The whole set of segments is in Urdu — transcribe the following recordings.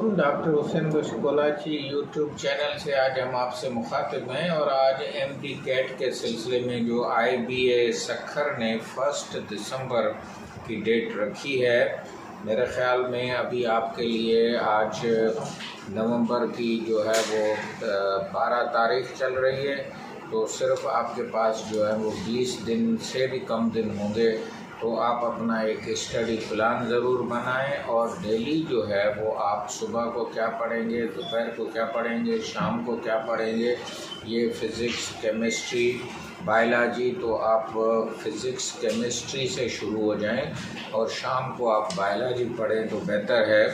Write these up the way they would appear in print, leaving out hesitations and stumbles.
علیکم، ڈاکٹر حسین بشکولاچی یوٹیوب چینل سے آج ہم آپ سے مخاطب ہیں اور آج ایم ڈی کیٹ کے سلسلے میں جو آئی بی اے سکھر نے 1 دسمبر کی ڈیٹ رکھی ہے، میرے خیال میں ابھی آپ کے لیے آج نومبر کی جو ہے وہ 12 تاریخ چل رہی ہے، تو صرف آپ کے پاس جو ہے وہ 20 دن سے بھی کم دن ہوں گے، تو آپ اپنا ایک اسٹڈی پلان ضرور بنائیں اور ڈیلی جو ہے وہ آپ صبح کو کیا پڑھیں گے، دوپہر کو کیا پڑھیں گے، شام کو کیا پڑھیں گے، یہ فزکس، کیمسٹری، بائیولوجی، تو آپ فزکس کیمسٹری سے شروع ہو جائیں اور شام کو آپ بائیولوجی پڑھیں تو بہتر ہے۔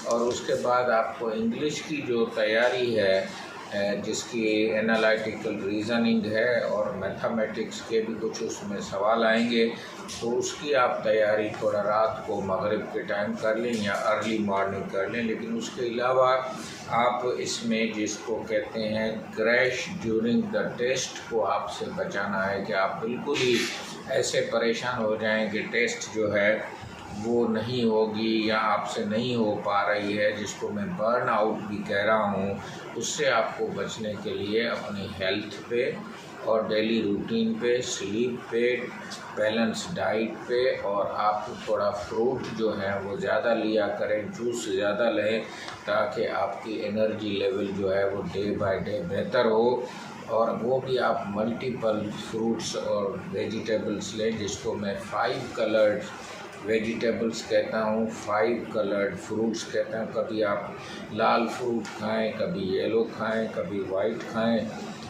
اور اس کے بعد آپ کو انگلش کی جو تیاری ہے، جس کی انالائٹیکل ریزننگ ہے اور میتھمیٹکس کے بھی کچھ اس میں سوال آئیں گے، تو اس کی آپ تیاری تھوڑا رات کو مغرب کے ٹائم کر لیں یا ارلی مارننگ کر لیں، لیکن اس کے علاوہ آپ اس میں جس کو کہتے ہیں کریش ڈیورنگ دا ٹیسٹ کو آپ سے بچانا ہے کہ آپ بالکل ہی ایسے پریشان ہو جائیں کہ ٹیسٹ جو ہے وہ نہیں ہوگی یا آپ سے نہیں ہو پا رہی ہے، جس کو میں برن آؤٹ بھی کہہ رہا ہوں۔ اس سے آپ کو بچنے کے لیے اپنی ہیلتھ پہ اور ڈیلی روٹین پہ، سلیپ پہ، بیلنس ڈائٹ پہ، اور آپ تھوڑا فروٹ جو ہے وہ زیادہ لیا کریں، جوس زیادہ لیں، تاکہ آپ کی انرجی لیول جو ہے وہ ڈے بائی ڈے بہتر ہو، اور وہ بھی آپ ملٹیپل فروٹس اور ویجیٹیبلس لیں، جس کو میں 5 کلرڈ ویجیٹیبلس کہتا ہوں، 5 کلرڈ فروٹس کہتا ہوں۔ کبھی آپ لال فروٹ کھائیں، کبھی یلو کھائیں، کبھی وائٹ کھائیں،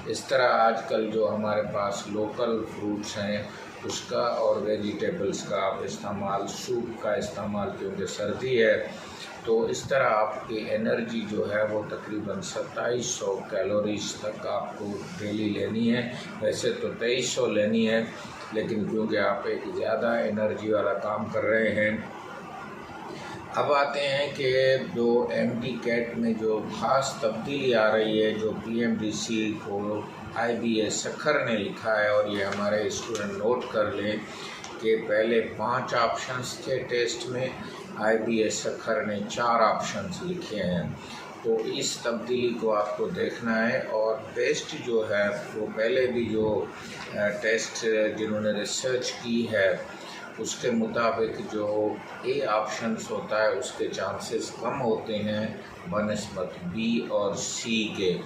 اس طرح آج کل جو ہمارے پاس لوکل فروٹس ہیں اس کا اور ویجیٹیبلس کا آپ استعمال، سوپ کا استعمال، کیونکہ سردی ہے، تو اس طرح آپ کی انرجی جو ہے وہ تقریباً 2700 کیلوریز تک آپ کو ڈیلی لینی ہے۔ ویسے تو 2300 لینی ہے، لیکن کیونکہ آپ ایک زیادہ انرجی والا کام کر رہے ہیں۔ اب آتے ہیں کہ جو ایم ڈی کیٹ میں جو خاص تبدیلی آ رہی ہے، جو پی ایم ڈی سی کو آئی بی اے سکھر نے لکھا ہے، اور یہ ہمارے اسٹوڈنٹ نوٹ کر لیں کہ پہلے 5 آپشنز تھے ٹیسٹ میں، آئی بی اے سکھر نے 4 آپشنز لکھے ہیں، تو اس تبدیلی کو آپ کو دیکھنا ہے۔ اور بیسٹ جو ہے وہ پہلے بھی جو ٹیسٹ جنہوں نے ریسرچ کی ہے اس کے مطابق جو اے آپشنس ہوتا ہے اس کے چانسز کم ہوتے ہیں بنسبت بی اور سی کے،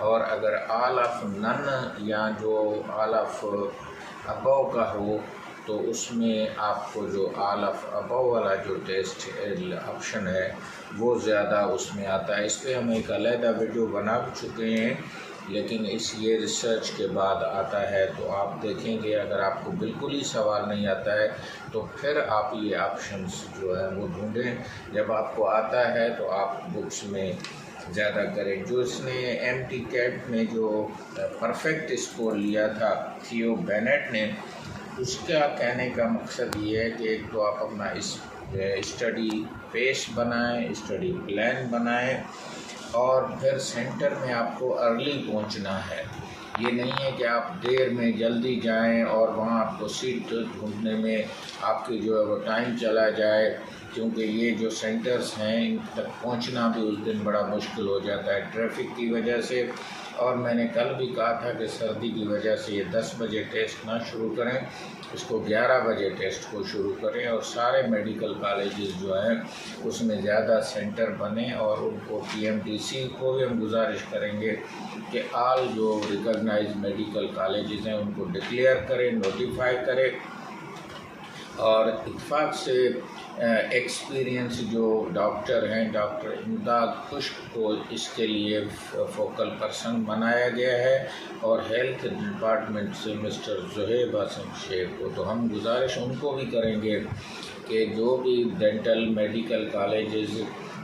اور اگر آل آف نن یا جو آل آف ابو کا ہو تو اس میں آپ کو جو آل آف ابو والا جو ٹیسٹ آپشن ہے وہ زیادہ اس میں آتا ہے۔ اس پہ ہم ایک علیحدہ ویڈیو بنا چکے ہیں، لیکن یہ ریسرچ کے بعد آتا ہے، تو آپ دیکھیں گے اگر آپ کو بالکل ہی سوال نہیں آتا ہے تو پھر آپ یہ آپشنس جو ہے وہ ڈھونڈیں، جب آپ کو آتا ہے تو آپ بکس میں زیادہ کریں۔ جو اس نے ایم ٹی کیٹ میں جو پرفیکٹ اسکور لیا تھا تھیو بینٹ نے، اس کا کہنے کا مقصد یہ ہے کہ ایک تو آپ اپنا اسٹڈی پیس بنائیں، اسٹڈی پلان بنائیں، اور پھر سینٹر میں آپ کو ارلی پہنچنا ہے۔ یہ نہیں ہے کہ آپ دیر میں جلدی جائیں اور وہاں آپ کو سیٹ ڈھونڈنے میں آپ کی جو ہے وہ ٹائم چلا جائے، کیونکہ یہ جو سینٹرز ہیں ان تک پہنچنا بھی اس دن بڑا مشکل ہو جاتا ہے ٹریفک کی وجہ سے۔ اور میں نے کل بھی کہا تھا کہ سردی کی وجہ سے یہ 10 بجے ٹیسٹ نہ شروع کریں، اس کو 11 بجے ٹیسٹ کو شروع کریں، اور سارے میڈیکل کالجز جو ہیں اس میں زیادہ سینٹر بنیں، اور ان کو پی ایم ڈی سی کو بھی ہم گزارش کریں گے کہ آل جو ریکگنائز میڈیکل کالجز ہیں ان کو ڈکلیئر کریں، نوٹیفائی کریں، اور اتفاق سے ایکسپیرینس جو ڈاکٹر ہیں، ڈاکٹر امداد خشک کو اس کے لیے فوکل پرسن بنایا گیا ہے، اور ہیلتھ ڈپارٹمنٹ سے مسٹر زہیب حسن شیخ کو، تو ہم گزارش ان کو بھی کریں گے کہ جو بھی ڈینٹل میڈیکل کالجز،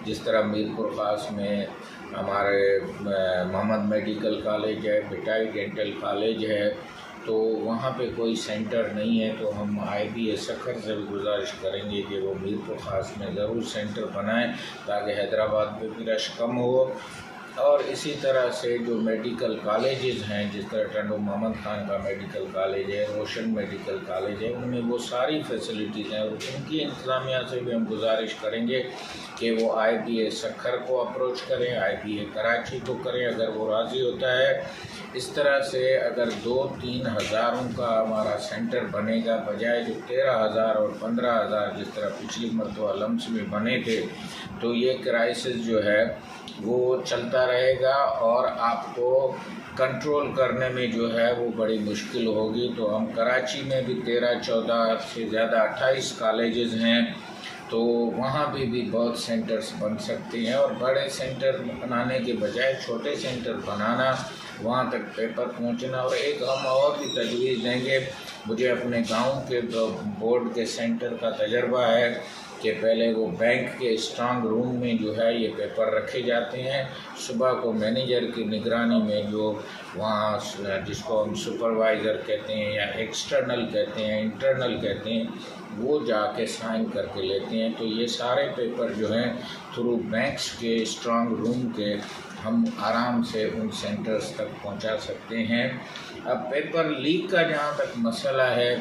جس طرح میرپور خاص میں ہمارے محمد میڈیکل کالج ہے، بٹائی ڈینٹل کالج ہے، تو وہاں پہ کوئی سینٹر نہیں ہے، تو ہم آئی بی اے سکھر سے بھی گزارش کریں گے کہ وہ میرپور خاص میں ضرور سینٹر بنائیں، تاکہ حیدرآباد میں بھی رش کم ہو اور اسی طرح سے جو میڈیکل کالجز ہیں، جس طرح ٹنڈو محمد خان کا میڈیکل کالج ہے، روشن میڈیکل کالج ہے، ان میں وہ ساری فیسلٹیز ہیں، اور ان کی انتظامیہ سے بھی ہم گزارش کریں گے کہ وہ IBA سکھر کو اپروچ کریں، IBA کراچی کو کریں اگر وہ راضی ہوتا ہے۔ اس طرح سے اگر 2-3 ہزاروں کا ہمارا سینٹر بنے گا، بجائے جو 13,000 اور 15,000 جس طرح پچھلی مرتبہ لمس میں بنے تھے، تو یہ کرائسس جو ہے وہ چلتا رہے گا اور آپ کو کنٹرول کرنے میں جو ہے وہ بڑی مشکل ہوگی۔ تو ہم کراچی میں بھی 13-14 سے زیادہ 28 کالجز ہیں، تو وہاں بھی بہت سینٹرز بن سکتے ہیں، اور بڑے سینٹر بنانے کے بجائے چھوٹے سینٹر بنانا، وہاں تک پیپر پہنچنا۔ اور ایک ہم اور بھی تجویز دیں گے، مجھے اپنے گاؤں کے بورڈ کے سینٹر کا تجربہ ہے کہ پہلے وہ بینک کے اسٹرانگ روم میں جو ہے یہ پیپر رکھے جاتے ہیں، صبح کو مینیجر کی نگرانی میں جو وہاں جس کو ہم سپروائزر کہتے ہیں یا ایکسٹرنل کہتے ہیں، انٹرنل کہتے ہیں، وہ جا کے سائن کر کے لیتے ہیں۔ تو یہ سارے پیپر جو ہیں تھرو بینکس کے اسٹرانگ روم کے ہم آرام سے ان سینٹرز تک پہنچا سکتے ہیں۔ اب پیپر لیک کا جہاں تک مسئلہ ہے،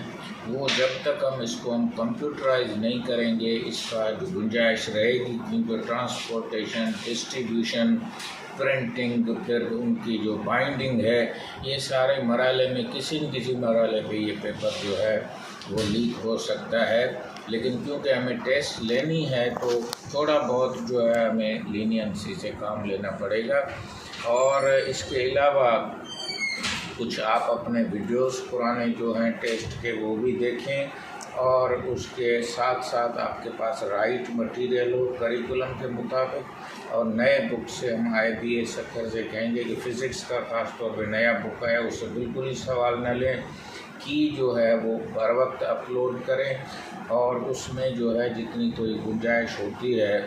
وہ جب تک ہم کمپیوٹرائز نہیں کریں گے، اس کا جو گنجائش رہے گی، کیونکہ ٹرانسپورٹیشن، ڈسٹریبیوشن، پرنٹنگ، پھر ان کی جو بائنڈنگ ہے، یہ سارے مرحلے میں کسی نہ کسی مرحلے پہ یہ پیپر جو ہے وہ لیک ہو سکتا ہے۔ لیکن کیونکہ ہمیں ٹیسٹ لینی ہے تو تھوڑا بہت جو ہے ہمیں لینینسی سے کام لینا پڑے گا۔ اور اس کے علاوہ کچھ آپ اپنے ویڈیوز پرانے جو ہیں ٹیسٹ کے وہ بھی دیکھیں، اور اس کے ساتھ ساتھ آپ کے پاس رائٹ مٹیریل ہو کریکولم کے مطابق، اور نئے بک سے ہم IBA سکھر سے کہیں گے کہ فزکس کا خاص طور پہ نیا بک ہے، اس سے بالکل ہی سوال نہ لیں، کی جو ہے وہ بر وقت اپلوڈ کریں، اور اس میں جو ہے جتنی کوئی گنجائش ہوتی ہے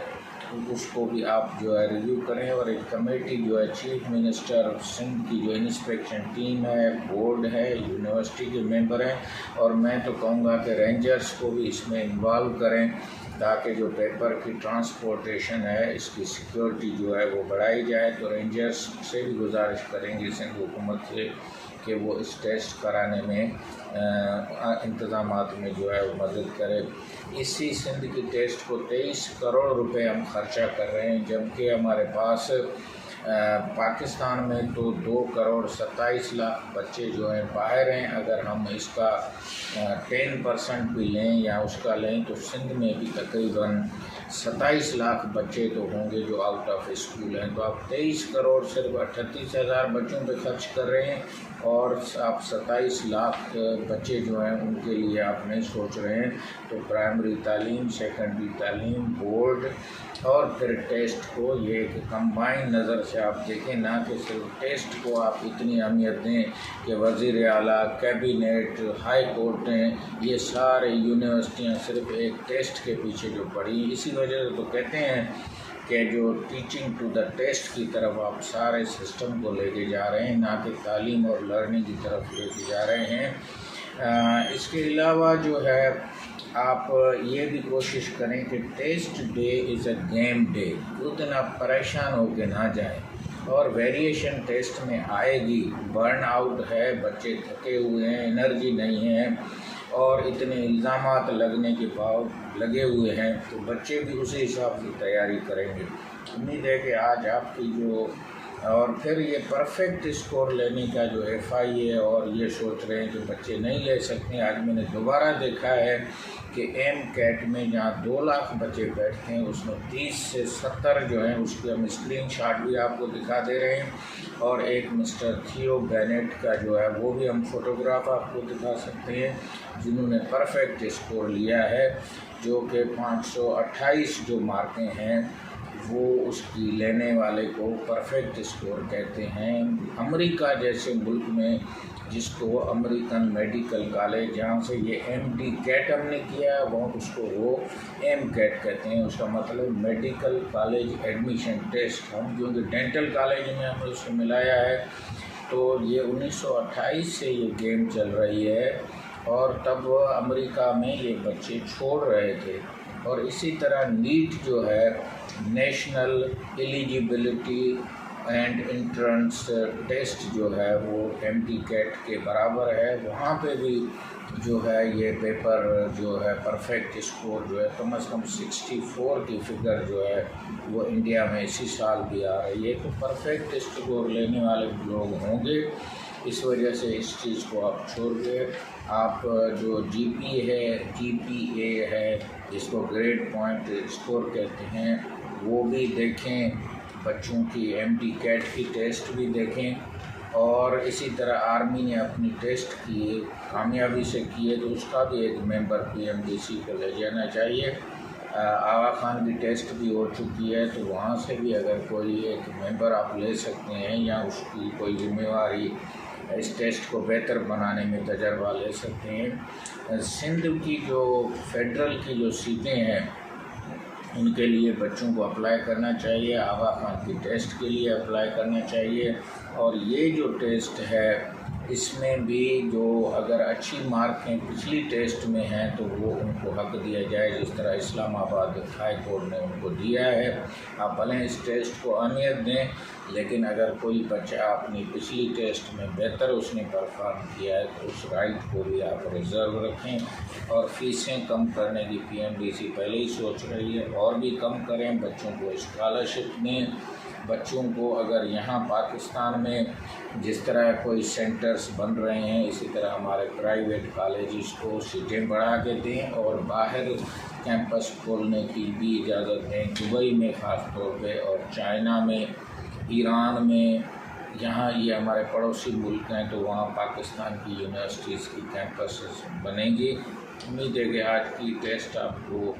اس کو بھی آپ جو ہے ریویو کریں۔ اور ایک کمیٹی جو ہے چیف منسٹر سندھ کی جو انسپیکشن ٹیم ہے، بورڈ ہے، یونیورسٹی کے ممبر ہیں، اور میں تو کہوں گا کہ رینجرز کو بھی اس میں انوالو کریں، تاکہ جو پیپر کی ٹرانسپورٹیشن ہے اس کی سیکیورٹی جو ہے وہ بڑھائی جائے۔ تو رینجرز سے بھی گزارش کریں گے سندھ حکومت سے کہ وہ اس ٹیسٹ کرانے میں انتظامات میں جو ہے وہ مدد کرے۔ اسی سندھ کی ٹیسٹ کو 23 کروڑ روپے ہم خرچہ کر رہے ہیں، جبکہ ہمارے پاس پاکستان میں تو 2,27,00,000 بچے جو ہیں باہر ہیں۔ اگر ہم اس کا 10% بھی لیں یا اس کا لیں تو سندھ میں بھی تقریباً 27 لاکھ بچے تو ہوں گے جو آؤٹ آف اسکول ہیں۔ تو آپ 23 کروڑ صرف 38,000 بچوں پہ خرچ کر رہے ہیں، اور آپ 27 لاکھ بچے جو ہیں ان کے لیے آپ نہیں سوچ رہے ہیں۔ تو پرائمری تعلیم، سیکنڈری تعلیم، بورڈ اور پھر ٹیسٹ کو یہ ایک کمبائن نظر سے آپ دیکھیں، نہ کہ صرف ٹیسٹ کو آپ اتنی اہمیت دیں کہ وزیر اعلیٰ، کیبنٹ، ہائی کورٹیں، یہ سارے یونیورسٹیاں صرف ایک ٹیسٹ کے پیچھے جو پڑھی۔ اسی وجہ سے تو کہتے ہیں کہ جو ٹیچنگ ٹو دا ٹیسٹ کی طرف آپ سارے سسٹم کو لے کے جا رہے ہیں، نہ کہ تعلیم اور لرننگ کی طرف لے کے جا رہے ہیں۔ اس کے علاوہ جو ہے آپ یہ بھی کوشش کریں کہ test day is a game day, اس دن آپ پریشان ہو کے نہ جائیں، اور ویریشن ٹیسٹ میں آئے گی، برن آؤٹ ہے، بچے تھکے ہوئے ہیں، انرجی نہیں ہے، اور اتنے الزامات لگنے کے بعد لگے ہوئے ہیں، تو بچے بھی اسی حساب سے تیاری کریں گے۔ امید ہے کہ آج آپ کی جو، اور پھر یہ پرفیکٹ اسکور لینے کا جو FIA اور یہ سوچ رہے ہیں کہ بچے نہیں لے سکتے۔ آج میں نے دوبارہ دیکھا ہے کہ MCAT میں جہاں 2 لاکھ بچے بیٹھتے ہیں، اس میں 30 سے 70 جو ہیں، اس کی ہم اسکرین شاٹ بھی آپ کو دکھا دے رہے ہیں، اور ایک مسٹر تھیو بینٹ کا جو ہے وہ بھی ہم فوٹوگراف آپ کو دکھا سکتے ہیں، جنہوں نے پرفیکٹ اسکور لیا ہے، جو کہ 528 جو مارکیں ہیں وہ اس کی لینے والے کو پرفیکٹ اسکور کہتے ہیں۔ امریکہ جیسے ملک میں، جس کو امریکن میڈیکل کالج، جہاں سے یہ MD کیٹ ہم نے کیا ہے، وہ اس کو وہ MCAT کہتے ہیں، اس کا مطلب میڈیکل کالج ایڈمیشن ٹیسٹ۔ ہم کیونکہ ڈینٹل کالج میں ہم نے اس کو ملایا ہے، تو یہ 1928 سے یہ گیم چل رہی ہے، اور تب امریکہ میں یہ بچے چھوڑ رہے تھے۔ اور اسی طرح نیٹ جو ہے، national eligibility and entrance test جو ہے وہ MD کیٹ کے برابر ہے. وہاں پہ بھی جو ہے یہ پیپر جو ہے پرفیکٹ اسکور جو ہے کم از کم 64 کی فگر جو ہے وہ انڈیا میں اسی سال بھی آ رہی ہے. تو پرفیکٹ اسکور لینے والے لوگ ہوں گے. اس وجہ سے اس چیز کو آپ چھوڑ کے آپ جو GPA ہے جس کو گریڈ پوائنٹ اسکور کہتے ہیں وہ بھی دیکھیں. بچوں کی MD کیٹ کی ٹیسٹ بھی دیکھیں. اور اسی طرح آرمی نے اپنی ٹیسٹ کی کامیابی سے کی ہے تو اس کا بھی ایک ممبر PMDC کو لے جانا چاہیے. آغا خان کی ٹیسٹ بھی ہو چکی ہے تو وہاں سے بھی اگر کوئی ایک ممبر آپ لے سکتے ہیں یا اس کی کوئی ذمہ داری اس ٹیسٹ کو بہتر بنانے میں تجربہ لے سکتے ہیں. سندھ کی جو فیڈرل کی جو سیٹیں ہیں ان کے لیے بچوں کو اپلائی کرنا چاہیے. آغا خان کی ٹیسٹ کے لیے اپلائی کرنا چاہیے. اور یہ جو ٹیسٹ ہے اس میں بھی جو اگر اچھی مارکیں پچھلی ٹیسٹ میں ہیں تو وہ ان کو حق دیا جائے جس طرح اسلام آباد ہائی کورٹ نے ان کو دیا ہے. آپ بھلے اس ٹیسٹ کو اہمیت دیں لیکن اگر کوئی بچہ اپنی پچھلی ٹیسٹ میں بہتر اس نے پرفارم کیا ہے تو اس رائٹ کو بھی آپ ریزرو رکھیں. اور فیسیں کم کرنے کی PMDC پہلے ہی سوچ رہی ہے اور بھی کم کریں. بچوں کو اسکالرشپ دیں. بچوں کو اگر یہاں پاکستان میں جس طرح کوئی سینٹرز بن رہے ہیں اسی طرح ہمارے پرائیویٹ کالجز کو سیٹیں بڑھا کے دیں اور باہر کیمپس کھولنے کی بھی اجازت دیں. دبئی میں خاص طور پہ اور چائنا میں، ایران میں، یہاں یہ ہمارے پڑوسی ملک ہیں تو وہاں پاکستان کی یونیورسٹیز کی کیمپسز بنیں گی. امید ہے کہ آج کی ٹیسٹ آپ کو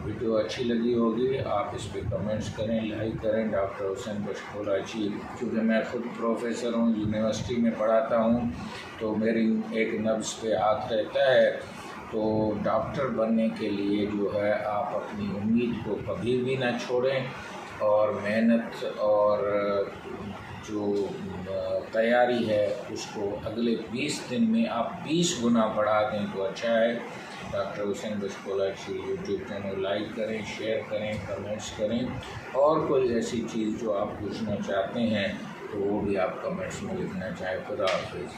ویڈیو اچھی لگی ہوگی. آپ اس پہ کمنٹس کریں، لائک کریں. ڈاکٹر حسین بشکولاچی، کیونکہ میں خود پروفیسر ہوں، یونیورسٹی میں پڑھاتا ہوں تو میری ایک نبض پہ ہاتھ رہتا ہے. تو ڈاکٹر بننے کے لیے جو ہے آپ اپنی امید کو کبھی بھی نہ چھوڑیں اور محنت اور جو تیاری ہے اس کو اگلے 20 دن میں آپ 20 گنا بڑھا دیں تو اچھا ہے. ڈاکٹر حسین بشکولاچی YouTube چینل لائک کریں، شیئر کریں، کمنٹس کریں. اور کوئی ایسی چیز جو آپ پوچھنا چاہتے ہیں تو وہ بھی آپ کمنٹس میں لکھنا چاہیں. خدا حافظ.